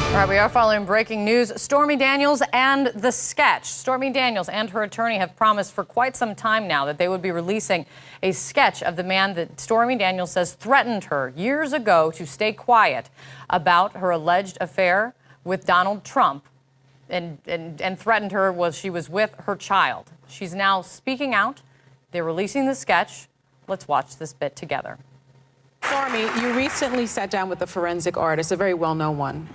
All right, we are following breaking news. Stormy Daniels and the sketch. Stormy Daniels and her attorney have promised for quite some time now that they would be releasing a sketch of the man that Stormy Daniels says threatened her years ago to stay quiet about her alleged affair with Donald Trump and threatened her while she was with her child. She's now speaking out. They're releasing the sketch. Let's watch this bit together. Stormy, you recently sat down with a forensic artist, a very well-known one,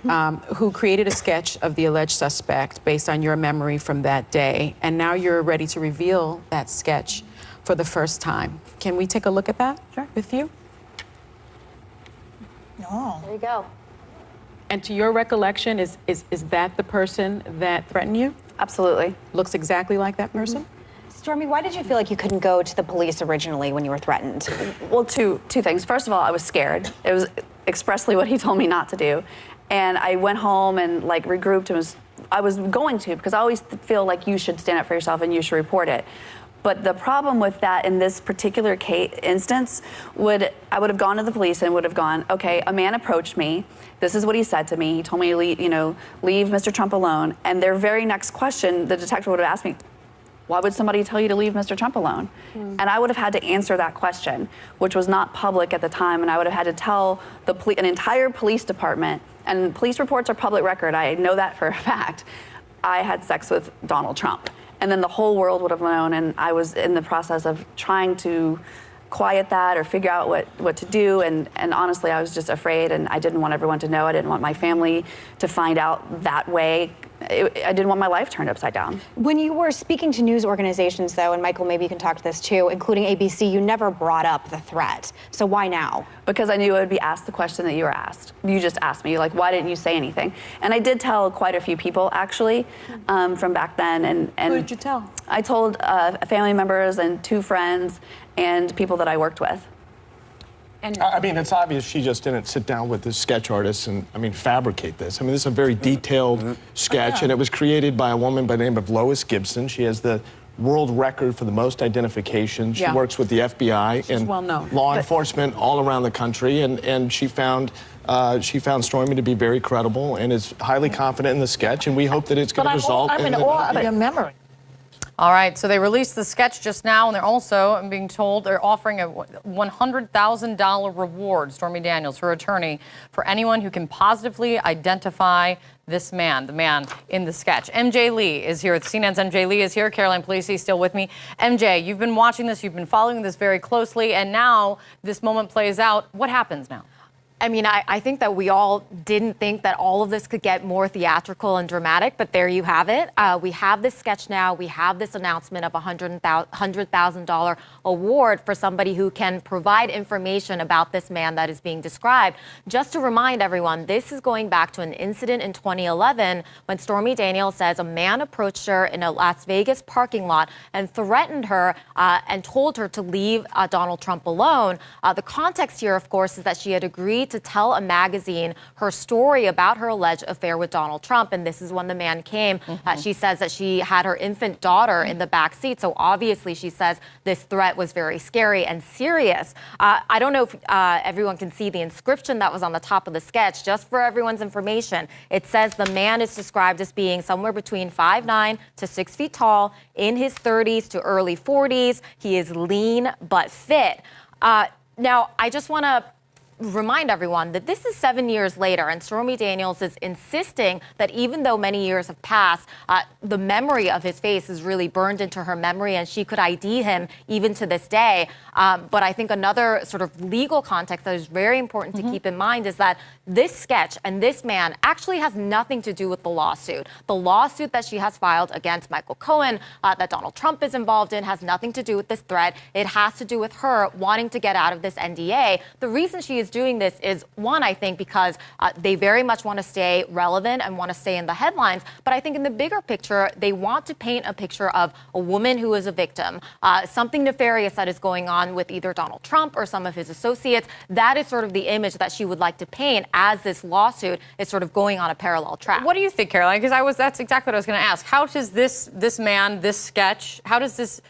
who created a sketch of the alleged suspect based on your memory from that day, and now you're ready to reveal that sketch for the first time. Can we take a look at that with you? Oh. There you go. And to your recollection, is that the person that threatened you? Absolutely. Looks exactly like that person? Stormy, why did you feel like you couldn't go to the police originally when you were threatened? Well, two things. First of all, I was scared. It was expressly what he told me not to do. And I went home and regrouped and I was going to, because I always feel like you should stand up for yourself and you should report it. But the problem with that in this particular instance I would have gone to the police and would have gone, okay, a man approached me. This is what he said to me. He told me to leave Mr. Trump alone. And their very next question, the detective would have asked me, why would somebody tell you to leave Mr. Trump alone? And I would have had to answer that question, which was not public at the time, and I would have had to tell an entire police department, and police reports are public record, I know that for a fact, I had sex with Donald Trump. And then the whole world would have known, and I was in the process of trying to quiet that or figure out what to do, and honestly, I was just afraid, and I didn't want everyone to know. I didn't want my family to find out that way. I didn't want my life turned upside down. When you were speaking to news organizations, though, and Michael, maybe you can talk to this too, including ABC, you never brought up the threat. So why now? Because I knew I would be asked the question that you were asked. You just asked me, why didn't you say anything? And I did tell quite a few people, actually, from back then. And who did you tell? I told family members and 2 friends and people that I worked with. And I mean, it's obvious she just didn't sit down with this sketch artist and, fabricate this. This is a very detailed sketch, and it was created by a woman by the name of Lois Gibson. She has the world record for the most identifications. She works with the FBI and law enforcement all around the country, and she found Stormy to be very credible and is highly confident in the sketch, and we hope that it's going to result in... I'm in awe of your memory. All right, so they released the sketch just now, and they're also, I'm being told, they're offering a $100,000 reward, Stormy Daniels, her attorney, for anyone who can positively identify this man, the man in the sketch. MJ Lee is here. CNN's MJ Lee is here. Caroline Polisi still with me. MJ, you've been watching this. You've been following this very closely, and now this moment plays out. What happens now? I think that we all didn't think that all of this could get more theatrical and dramatic, but there you have it. We have this sketch now. We have this announcement of a $100,000 award for somebody who can provide information about this man that is being described. Just to remind everyone, this is going back to an incident in 2011 when Stormy Daniels says a man approached her in a Las Vegas parking lot and threatened her and told her to leave Donald Trump alone. The context here, of course, is that she had agreed to tell a magazine her story about her alleged affair with Donald Trump, and this is when the man came. She says that she had her infant daughter in the back seat, so obviously she says this threat was very scary and serious. I don't know if everyone can see the inscription that was on the top of the sketch. Just for everyone's information, it says the man is described as being somewhere between 5'9" to 6 feet tall, in his 30s to early 40s. He is lean but fit. Now, I just want to remind everyone that this is 7 years later, and Stormy Daniels is insisting that even though many years have passed, the memory of his face is really burned into her memory, and she could ID him even to this day. But I think another sort of legal context that is very important to keep in mind is that this sketch and this man actually has nothing to do with the lawsuit. The lawsuit that she has filed against Michael Cohen, that Donald Trump is involved in, has nothing to do with this threat. It has to do with her wanting to get out of this NDA. The reason she is doing this is, one, I think, because they very much want to stay relevant and want to stay in the headlines. But I think in the bigger picture, they want to paint a picture of a woman who is a victim, something nefarious that is going on with either Donald Trump or some of his associates. That is sort of the image that she would like to paint as this lawsuit is sort of going on a parallel track. What do you think, Caroline? Because that's exactly what I was going to ask. How does this man, this sketch, how does this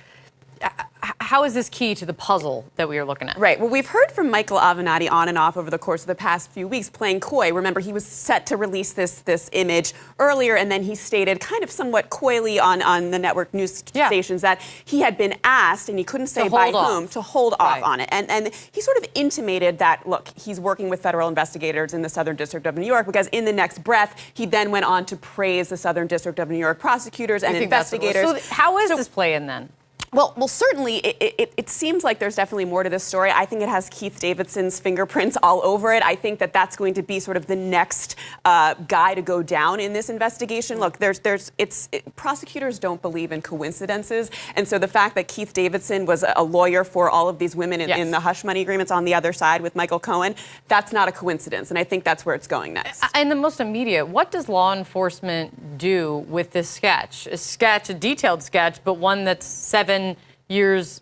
how is this key to the puzzle that we are looking at? Right. Well, we've heard from Michael Avenatti on and off over the course of the past few weeks playing coy. Remember, he was set to release this image earlier, and then he stated kind of somewhat coyly on the network news stations that he had been asked, and he couldn't say by whom, to hold off on it. And he sort of intimated that, look, he's working with federal investigators in the Southern District of New York, because in the next breath, he then went on to praise the Southern District of New York prosecutors and investigators. So how is this playing then? Well, certainly, it seems like there's definitely more to this story. I think it has Keith Davidson's fingerprints all over it. I think that that's going to be sort of the next guy to go down in this investigation. Look, prosecutors don't believe in coincidences, and so the fact that Keith Davidson was a lawyer for all of these women in the hush money agreements on the other side with Michael Cohen, that's not a coincidence, and I think that's where it's going next. And the most immediate, what does law enforcement do with this sketch? A detailed sketch, but one that's 7 years,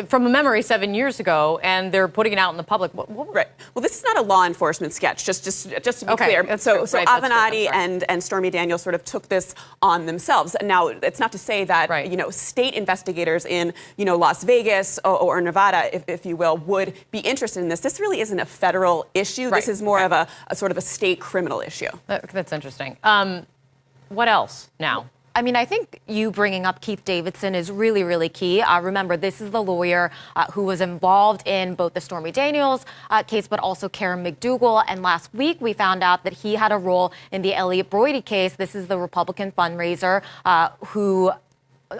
from a memory, 7 years ago, and they're putting it out in the public. Right. Well, this is not a law enforcement sketch, just to be clear. So Avenatti and Stormy Daniels sort of took this on themselves. Now, it's not to say that state investigators in Las Vegas or Nevada, if you will, would be interested in this. This really isn't a federal issue. This is more of a sort of a state criminal issue. That's interesting. What else now? I mean, I think you bringing up Keith Davidson is really, really key. Remember, this is the lawyer who was involved in both the Stormy Daniels case, but also Karen McDougal. And last week, we found out that he had a role in the Elliot Broidy case. This is the Republican fundraiser who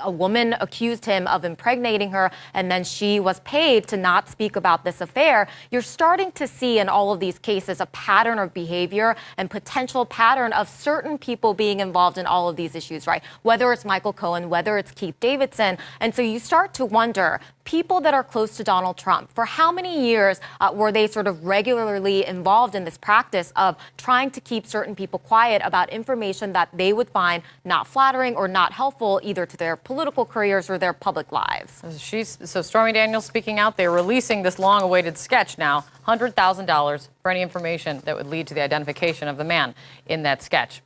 a woman accused him of impregnating her, and then she was paid to not speak about this affair. You're starting to see in all of these cases a pattern of behavior and potential pattern of certain people being involved in all of these issues, right? Whether it's Michael Cohen, whether it's Keith Davidson. And so you start to wonder, people that are close to Donald Trump, for how many years were they sort of regularly involved in this practice of trying to keep certain people quiet about information that they would find not flattering or not helpful either to their political careers or their public lives? So Stormy Daniels speaking out, they're releasing this long-awaited sketch now, $100,000 for any information that would lead to the identification of the man in that sketch.